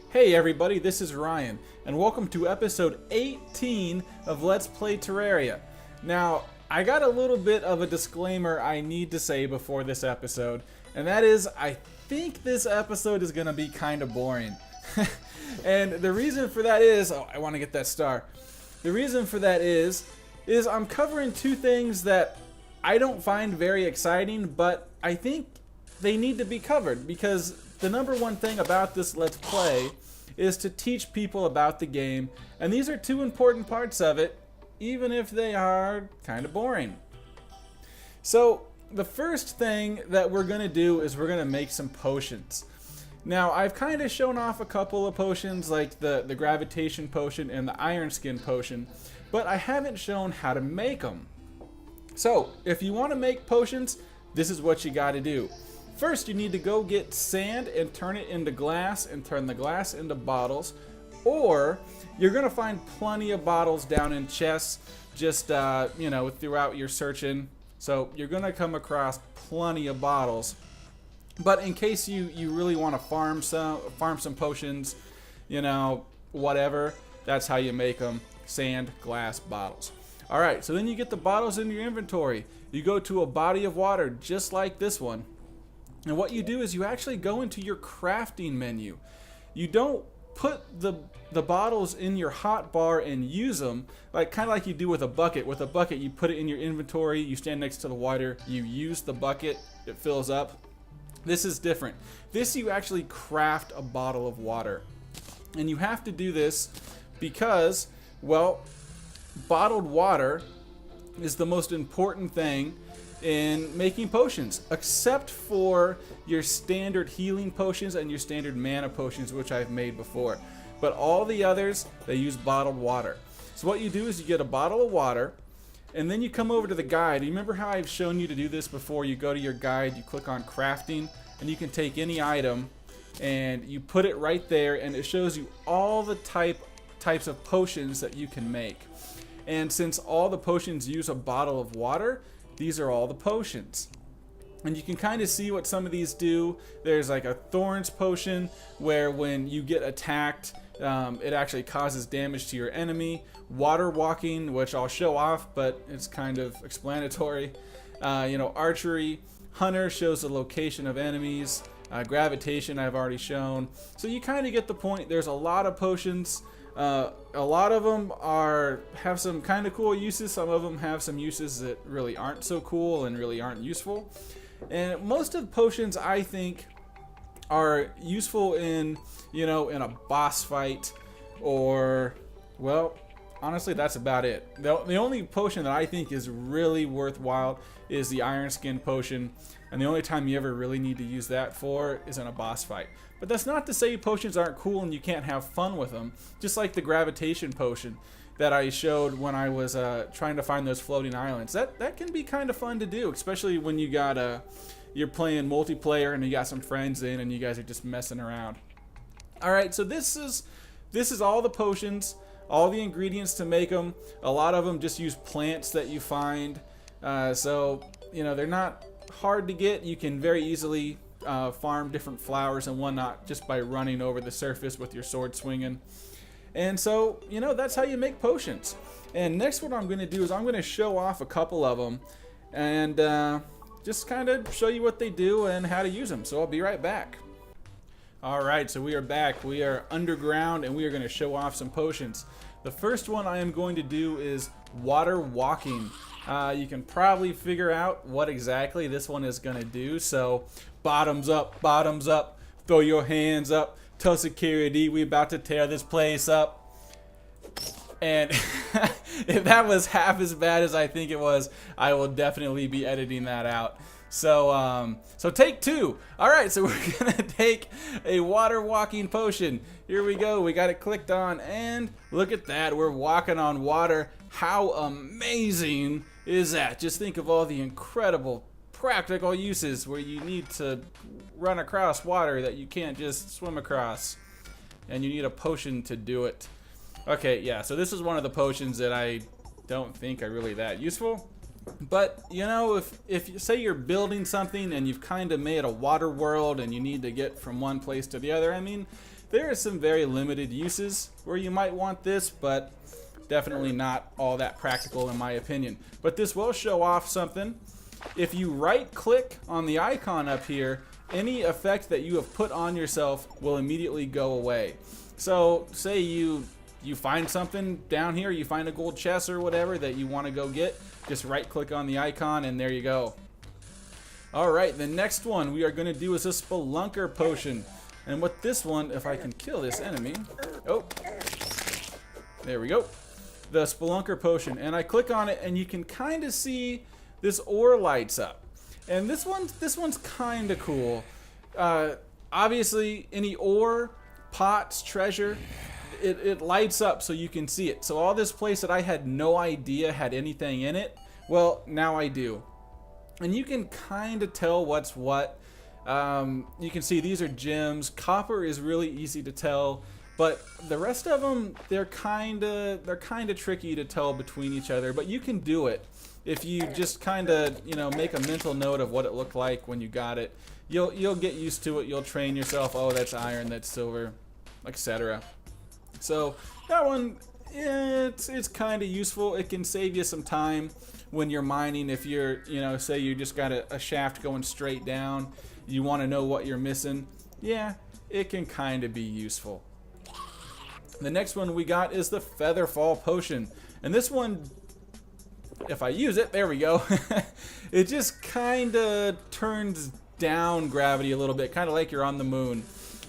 Hey everybody, this is Ryan, and welcome to episode 18 of Let's Play Terraria. Now, I got a little bit of a disclaimer I need to say before this episode, and that is, I think this episode is going to be kind of boring. And the reason for that is, I want to get that star. The reason for that is I'm covering two things that I don't find very exciting, but I think they need to be covered, because the number one thing about this Let's Play is to teach people about the game, and these are two important parts of it, even if they are kind of boring. So the first thing that we're going to do is we're going to make some potions. Now, I've kind of shown off a couple of potions, like the gravitation potion and the iron skin potion, but I haven't shown how to make them. So if you want to make potions, this is what you got to do. First, you need to go get sand and turn it into glass and turn the glass into bottles, or you're going to find plenty of bottles down in chests just, throughout your searching. So you're going to come across plenty of bottles. But in case you really want to farm some potions, whatever, that's how you make them. Sand, glass, bottles. All right, so then you get the bottles in your inventory. You go to a body of water just like this one. And what you do is you actually go into your crafting menu. You don't put the bottles in your hotbar and use them, kind of like you do with a bucket. With a bucket, you put it in your inventory, you stand next to the water, you use the bucket, it fills up. This is different. This, you actually craft a bottle of water. And you have to do this because, well, bottled water is the most important thing in making potions, except for your standard healing potions and your standard mana potions, which I've made before. But all the others, they use bottled water. So what you do is you get a bottle of water, and then you come over to the guide. You remember how I've shown you to do this before? You go to your guide, you click on crafting, and you can take any item and you put it right there, and it shows you all the types of potions that you can make. And since all the potions use a bottle of water, these are all the potions. And you can kind of see what some of these do. There's like a thorns potion where when you get attacked, it actually causes damage to your enemy. Water walking, which I'll show off, but it's kind of explanatory. Archery. Hunter shows the location of enemies. Gravitation I've already shown. So you kind of get the point. There's a lot of potions. A lot of them have some kind of cool uses. Some of them have some uses that really aren't so cool and really aren't useful. And most of the potions, I think, are useful in a boss fight, or, well, honestly, that's about it. The only potion that I think is really worthwhile is the iron skin potion, and the only time you ever really need to use that for is in a boss fight. But that's not to say potions aren't cool and you can't have fun with them. Just like the gravitation potion that I showed when I was trying to find those floating islands. That can be kind of fun to do, especially when you're playing multiplayer and you got some friends in and you guys are just messing around. All right, so this is all the potions, all the ingredients to make them. A lot of them just use plants that you find. They're not hard to get. You can very easily farm different flowers and whatnot just by running over the surface with your sword swinging. And so, that's how you make potions. And next, what I'm going to do is I'm going to show off a couple of them and just kind of show you what they do and how to use them. So I'll be right back. Alright, so we are back. We are underground and we are going to show off some potions. The first one I am going to do is water walking. You can probably figure out what exactly this one is going to do. So bottoms up, throw your hands up, tell security we about to tear this place up. And if that was half as bad as I think it was, I will definitely be editing that out. So take two. All right, so we're gonna take a water walking potion. Here we go. We got it clicked on, and look at that. We're walking on water. How amazing is that? Just think of all the incredible practical uses where you need to run across water that you can't just swim across, and you need a potion to do it. Okay, yeah, so this is one of the potions that I don't think are really that useful. But, if you say you're building something and you've kind of made a water world and you need to get from one place to the other, I mean, there are some very limited uses where you might want this, but definitely not all that practical in my opinion. But this will show off something. If you right click on the icon up here, any effect that you have put on yourself will immediately go away. So say you find something down here, you find a gold chest or whatever that you want to go get, just right click on the icon and there you go. Alright, the next one we are going to do is a Spelunker Potion. And what this one, if I can kill this enemy, oh, there we go. The Spelunker Potion, and I click on it and you can kind of see this ore lights up. And this one's kind of cool. Obviously any ore, pots, treasure, it lights up so you can see it. So all this place that I had no idea had anything in it, well, now I do. And you can kind of tell what's what. You can see these are gems. Copper is really easy to tell, but the rest of them, they're kind of tricky to tell between each other, but you can do it. If you just kind of, make a mental note of what it looked like when you got it, you'll get used to it. You'll train yourself. Oh, that's iron, that's silver, etc. So that one, it's kind of useful. It can save you some time when you're mining. If you're, say you just got a shaft going straight down, you want to know what you're missing. Yeah, it can kind of be useful. The next one we got is the Featherfall Potion, and this one, if I use it, there we go. It just kind of turns down gravity a little bit, kind of like you're on the moon.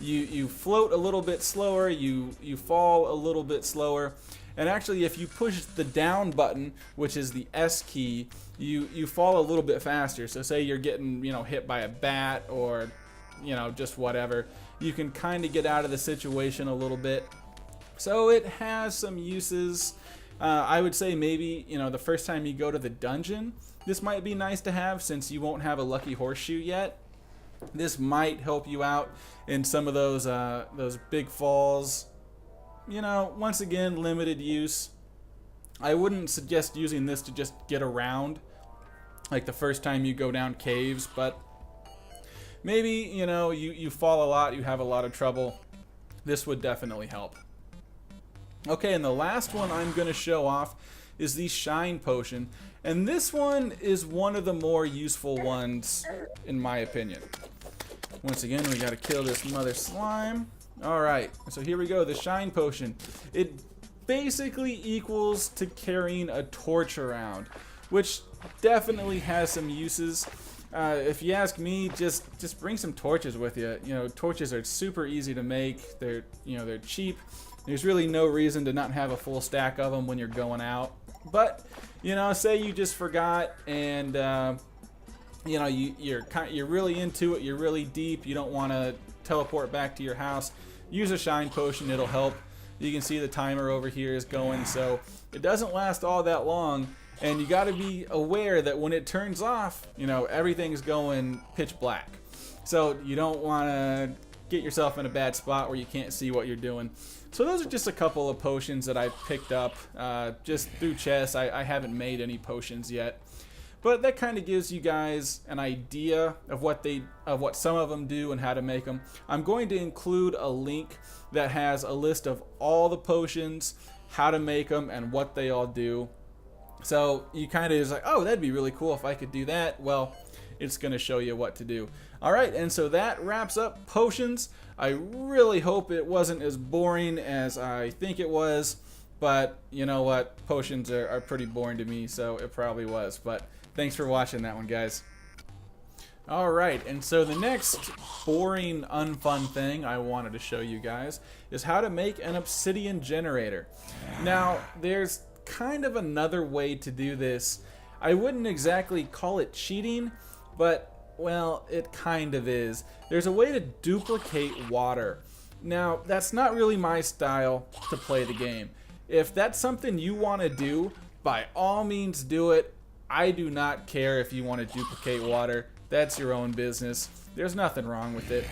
You float a little bit slower, you fall a little bit slower, and actually if you push the down button, which is the S key, you fall a little bit faster. So say you're getting hit by a bat or just whatever, you can kind of get out of the situation a little bit. So it has some uses. I would say maybe the first time you go to the dungeon, this might be nice to have since you won't have a lucky horseshoe yet. This might help you out in some of those big falls. Once again, limited use. I wouldn't suggest using this to just get around, like the first time you go down caves, but maybe, you fall a lot, you have a lot of trouble. This would definitely help. Okay, and the last one I'm going to show off is the Shine Potion. And this one is one of the more useful ones, in my opinion. Once again, we got to kill this mother slime. Alright, so here we go, the Shine Potion. It basically equals to carrying a torch around, which definitely has some uses. If you ask me, just bring some torches with you. Torches are super easy to make. They're cheap. There's really no reason to not have a full stack of them when you're going out. But, say you just forgot and, you're really into it, you're really deep, you don't want to teleport back to your house, use a Shine Potion, it'll help. You can see the timer over here is going, so it doesn't last all that long. And you got to be aware that when it turns off, everything's going pitch black. So you don't want to get yourself in a bad spot where you can't see what you're doing. So those are just a couple of potions that I picked up just through chests. I haven't made any potions yet, but that kind of gives you guys an idea of what some of them do and how to make them. I'm going to include a link that has a list of all the potions, how to make them, and what they all do. So you kind of is like, oh, that'd be really cool if I could do that. Well, it's going to show you what to do. All right, and so that wraps up potions. I really hope it wasn't as boring as I think it was, but you know what? Potions are pretty boring to me, so it probably was. But thanks for watching that one, guys. All right, and so the next boring, unfun thing I wanted to show you guys is how to make an obsidian generator. Now, there's kind of another way to do this. I wouldn't exactly call it cheating, but well, it kind of is. There's a way to duplicate water. Now, that's not really my style to play the game. If that's something you want to do, by all means do it. I do not care if you want to duplicate water. That's your own business. There's nothing wrong with it.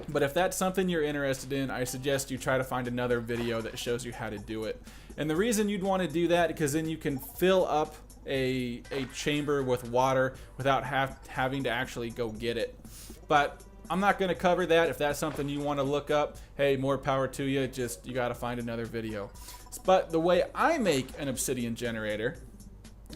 But if that's something you're interested in, I suggest you try to find another video that shows you how to do it. And the reason you'd want to do that, because then you can fill up a chamber with water without having to actually go get it. But I'm not going to cover that. If that's something you want to look up, hey, more power to you. Just, you got to find another video. But the way I make an obsidian generator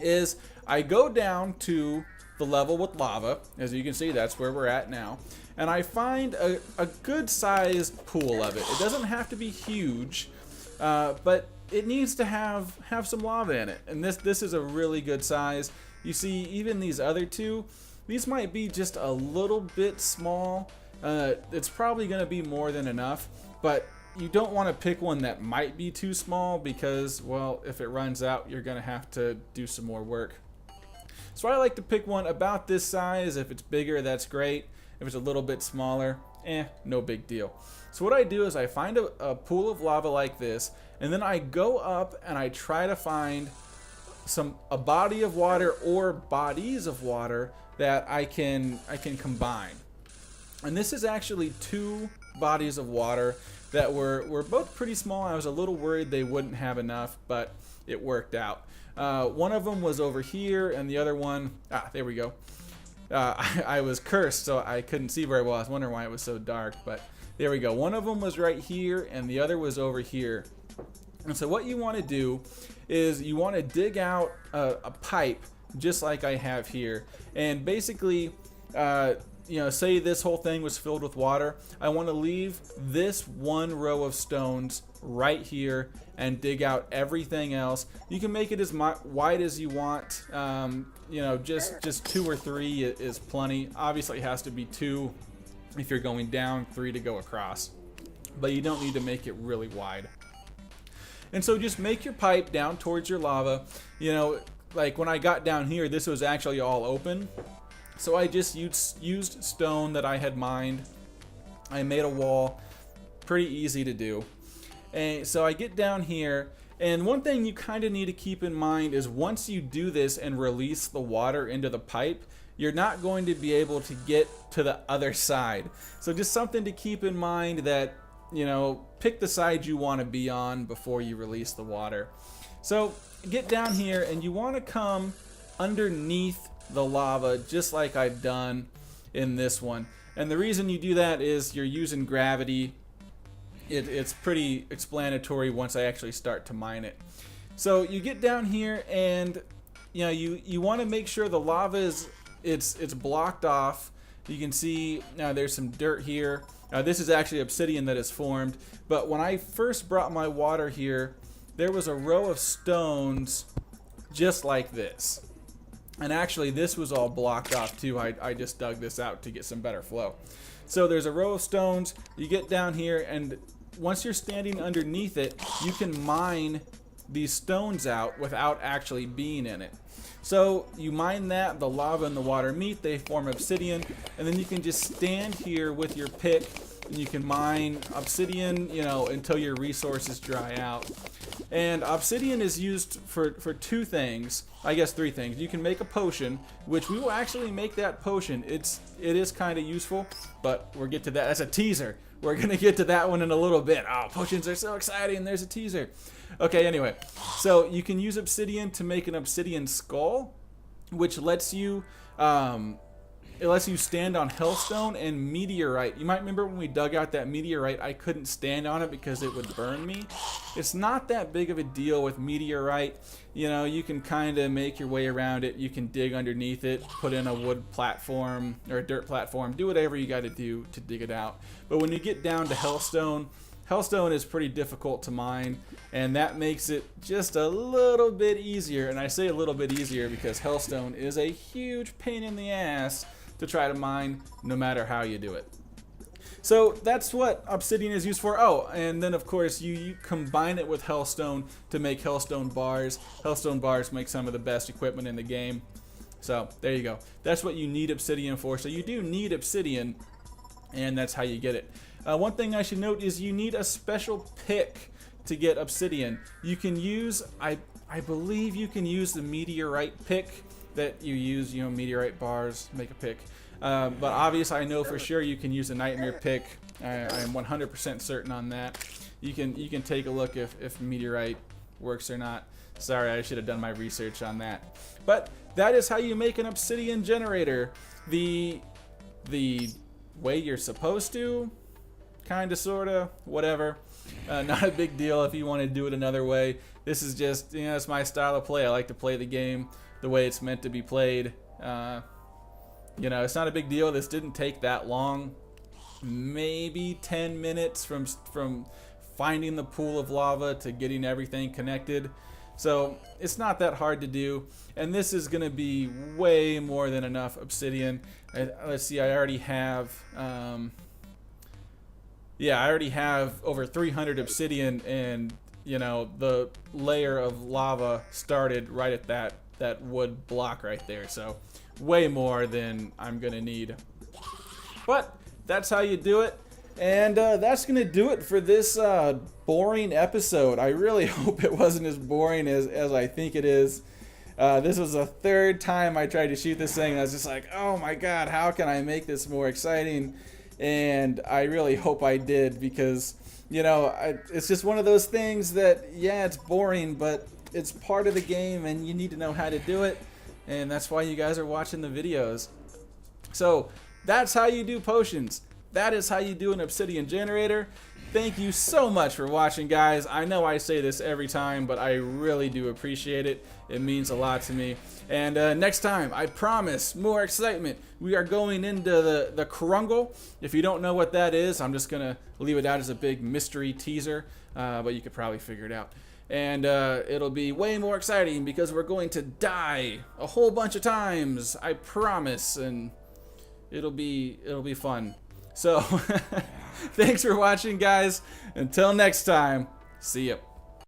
is I go down to the level with lava. As you can see, that's where we're at now. And I find a good sized pool of it. It doesn't have to be huge, but it needs to have some lava in it. And this is a really good size. You see, even these other two, these might be just a little bit small. It's probably going to be more than enough, but you don't want to pick one that might be too small because, well, if it runs out, you're going to have to do some more work. So I like to pick one about this size. If it's bigger, that's great. If it's a little bit smaller, no big deal. So what I do is I find a pool of lava like this, and then I go up and I try to find a body of water or bodies of water that I can combine. And this is actually 2 bodies of water that were both pretty small. I was a little worried they wouldn't have enough, but it worked out. One of them was over here, and the other one, there we go. I was cursed, so I couldn't see very well. I was wondering why it was so dark, but there we go. One of them was right here, and the other was over here. And so what you want to do is you want to dig out a pipe just like I have here, and basically say this whole thing was filled with water. I want to leave this one row of stones right here and dig out everything else. You can make it as wide as you want. Just 2 or 3 is plenty. Obviously it has to be 2 if you're going down, 3 to go across, but you don't need to make it really wide. And so just make your pipe down towards your lava. Like when I got down here, this was actually all open. So I just used stone that I had mined. I made a wall. Pretty easy to do. And so I get down here, and one thing you kind of need to keep in mind is once you do this and release the water into the pipe, you're not going to be able to get to the other side. So just something to keep in mind that, pick the side you want to be on before you release the water. So get down here, and you want to come underneath the lava just like I've done in this one. And the reason you do that is you're using gravity. It's pretty explanatory once I actually start to mine it. So you get down here, and you want to make sure the lava is it's blocked off. You can see now there's some dirt here. This is actually obsidian that is formed, but when I first brought my water here, there was a row of stones just like this. And actually this was all blocked off too. I just dug this out to get some better flow. So there's a row of stones. You get down here, and once you're standing underneath it, you can mine these stones out without actually being in it. So you mine that, the lava and the water meet, they form obsidian, and then you can just stand here with your pick and you can mine obsidian, until your resources dry out. And obsidian is used for 2 things, I guess 3 things. You can make a potion, which we will actually make that potion. It is kind of useful, but we'll get to that. That's a teaser. We're going to get to that one in a little bit. Oh, potions are so exciting. There's a teaser. Okay, anyway. So you can use obsidian to make an obsidian skull, which lets you stand on hellstone and meteorite. You might remember when we dug out that meteorite, I couldn't stand on it because it would burn me. It's not that big of a deal with meteorite. You can kind of make your way around it. You can dig underneath it, put in a wood platform or a dirt platform, do whatever you got to do to dig it out. But when you get down to hellstone is pretty difficult to mine, and that makes it just a little bit easier. And I say a little bit easier because hellstone is a huge pain in the ass to try to mine no matter how you do it. So that's what obsidian is used for. Oh, and then of course you combine it with hellstone to make hellstone bars. Hellstone bars make some of the best equipment in the game. So there you go. That's what you need obsidian for. So you do need obsidian, and that's how you get it. One thing I should note is you need a special pick to get obsidian. You can use, I believe you can use the meteorite pick that you use, meteorite bars, make a pick. But obviously I know for sure you can use a nightmare pick. I'm 100% certain on that. You can take a look if meteorite works or not. Sorry, I should have done my research on that. But that is how you make an obsidian generator. The way you're supposed to, kinda, sorta, whatever. Not a big deal if you want to do it another way. This is just, it's my style of play. I like to play the game the way it's meant to be played. It's not a big deal. This didn't take that long. Maybe 10 minutes from finding the pool of lava to getting everything connected. So it's not that hard to do, and this is gonna be way more than enough obsidian. Let's see, I already have over 300 obsidian, and the layer of lava started right at that wood block right there, so way more than I'm gonna need. But that's how you do it. And that's going to do it for this boring episode. I really hope it wasn't as boring as I think it is. This was the third time I tried to shoot this thing, and I was just like, oh my god, how can I make this more exciting? And I really hope I did, because, it's just one of those things that, yeah, it's boring, but it's part of the game, and you need to know how to do it. And that's why you guys are watching the videos. So that's how you do potions. That is how you do an obsidian generator. Thank you so much for watching, guys. I know I say this every time, but I really do appreciate it. It means a lot to me. And next time, I promise, more excitement. We are going into the Krungle. If you don't know what that is, I'm just going to leave it out as a big mystery teaser, but you could probably figure it out. And it'll be way more exciting because we're going to die a whole bunch of times. I promise, and it'll be fun. So, thanks for watching, guys. Until next time, see ya.